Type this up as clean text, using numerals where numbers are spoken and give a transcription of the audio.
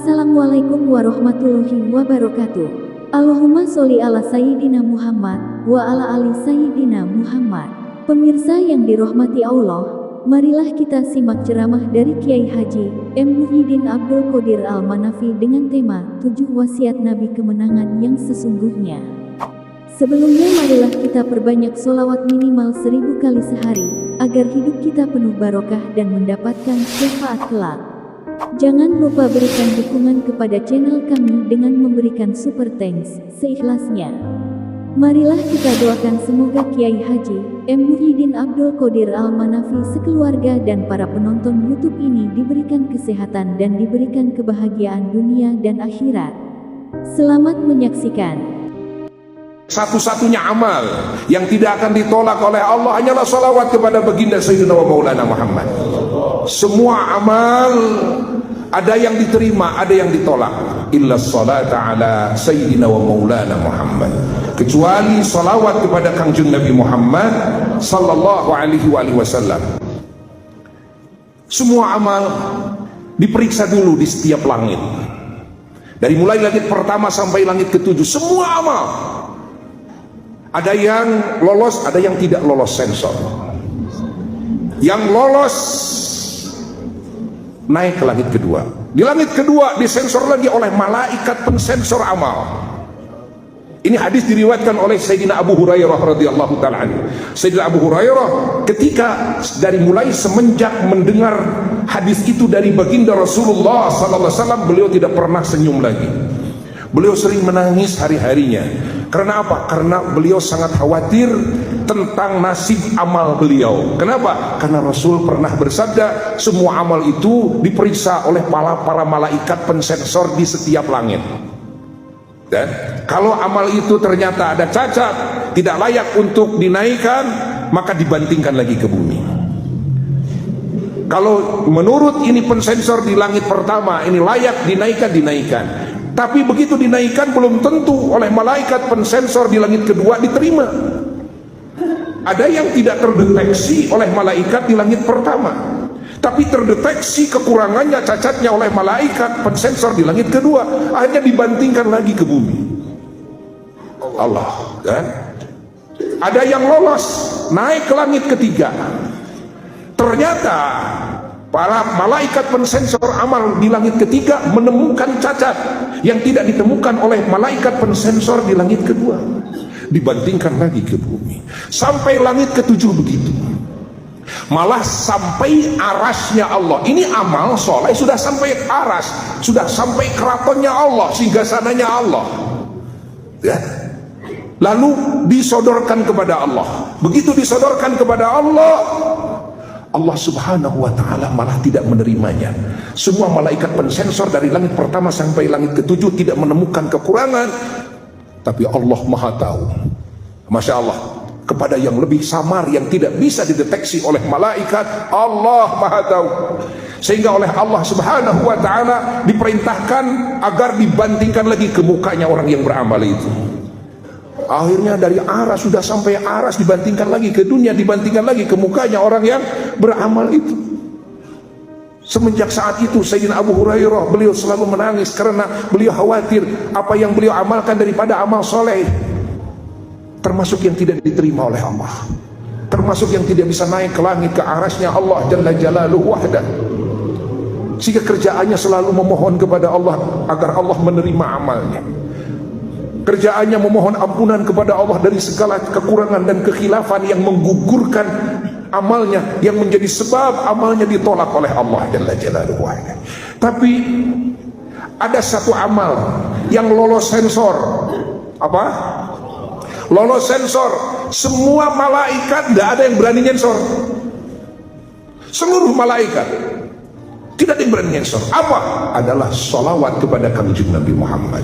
Assalamualaikum warahmatullahi wabarakatuh. Allahumma sholli ala Sayyidina Muhammad wa ala ali Sayyidina Muhammad. Pemirsa yang dirahmati Allah, marilah kita simak ceramah dari Kiai Haji M. Muhyiddin Abdul Qodir Al-Manafi dengan tema 7 wasiat Nabi kemenangan yang sesungguhnya. Sebelumnya marilah kita perbanyak sholawat minimal 1000 kali sehari, agar hidup kita penuh barokah dan mendapatkan syafaat kelak. Jangan lupa berikan dukungan kepada channel kami dengan memberikan super thanks seikhlasnya. Marilah kita doakan semoga Kiai Haji M. Muhyiddin Abdul Qodir Al-Manafi sekeluarga dan para penonton YouTube ini diberikan kesehatan dan diberikan kebahagiaan dunia dan akhirat. Selamat menyaksikan. Satu-satunya amal yang tidak akan ditolak oleh Allah hanyalah salawat kepada baginda Sayyidina wa Maulana Muhammad. Semua amal ada yang diterima, ada yang ditolak. Illa salata ala Sayyidina wa Maulana Muhammad, kecuali salawat kepada Kangjeng Nabi Muhammad sallallahu alaihi wasallam. Semua amal diperiksa dulu di setiap langit. Dari mulai langit pertama sampai langit ketujuh, semua amal. Ada yang lolos, ada yang tidak lolos sensor. Yang lolos naik ke langit kedua. Di langit kedua disensor lagi oleh malaikat pensensor amal. Ini hadis diriwayatkan oleh Sayyidina Abu Hurairah radhiyallahu taala anhu. Sayyidina Abu Hurairah ketika dari mulai semenjak mendengar hadis itu dari baginda Rasulullah sallallahu alaihi wasallam, beliau tidak pernah senyum lagi. Beliau sering menangis hari-harinya. Karena apa? Karena beliau sangat khawatir tentang nasib amal beliau. Kenapa? Karena Rasul pernah bersabda, semua amal itu diperiksa oleh para malaikat pensensor di setiap langit. Dan kalau amal itu ternyata ada cacat, tidak layak untuk dinaikkan, maka dibantingkan lagi ke bumi. Kalau menurut ini pensensor di langit pertama, ini layak dinaikkan. Tapi begitu dinaikkan belum tentu oleh malaikat pensensor di langit kedua diterima. Ada yang tidak terdeteksi oleh malaikat di langit pertama, tapi terdeteksi kekurangannya, cacatnya oleh malaikat pensensor di langit kedua, akhirnya dibantingkan lagi ke bumi. Allah kan? Ada yang lolos naik ke langit ketiga. Ternyata para malaikat pensensor amal di langit ketiga menemukan cacat yang tidak ditemukan oleh malaikat pensensor di langit kedua, dibantingkan lagi ke bumi. Sampai langit ketujuh begitu, malah sampai arasnya Allah. Ini amal soleh sudah sampai aras, sudah sampai keratonnya Allah, singgasananya Allah ya. Lalu disodorkan kepada Allah. Begitu disodorkan kepada Allah, Allah subhanahu wa ta'ala malah tidak menerimanya. Semua malaikat pensensor dari langit pertama sampai langit ketujuh tidak menemukan kekurangan, tapi Allah maha tahu. Masya Allah, kepada yang lebih samar, yang tidak bisa dideteksi oleh malaikat, Allah maha tahu. Sehingga oleh Allah subhanahu wa ta'ala diperintahkan agar dibantingkan lagi ke mukanya orang yang beramal itu. Akhirnya dari aras, sudah sampai aras, dibantingkan lagi ke dunia, dibantingkan lagi ke mukanya orang yang beramal itu. Semenjak saat itu Sayyidina Abu Hurairah, beliau selalu menangis karena beliau khawatir apa yang beliau amalkan daripada amal soleh, termasuk yang tidak diterima oleh Allah, termasuk yang tidak bisa naik ke langit, ke arasnya Allah Jalla Jalaluhu wahdah. Sehingga kerjaannya selalu memohon kepada Allah agar Allah menerima amalnya. Kerjaannya memohon ampunan kepada Allah dari segala kekurangan dan kekhilafan yang menggugurkan amalnya, yang menjadi sebab amalnya ditolak oleh Allah Jalla Jalaluhu. Tapi ada satu amal yang lolos sensor. Apa? Lolos sensor. Semua malaikat tidak ada yang berani nyensor. Seluruh malaikat tidak ada yang berani nyensor. Apa? Adalah sholawat kepada Kangjeng Nabi Muhammad.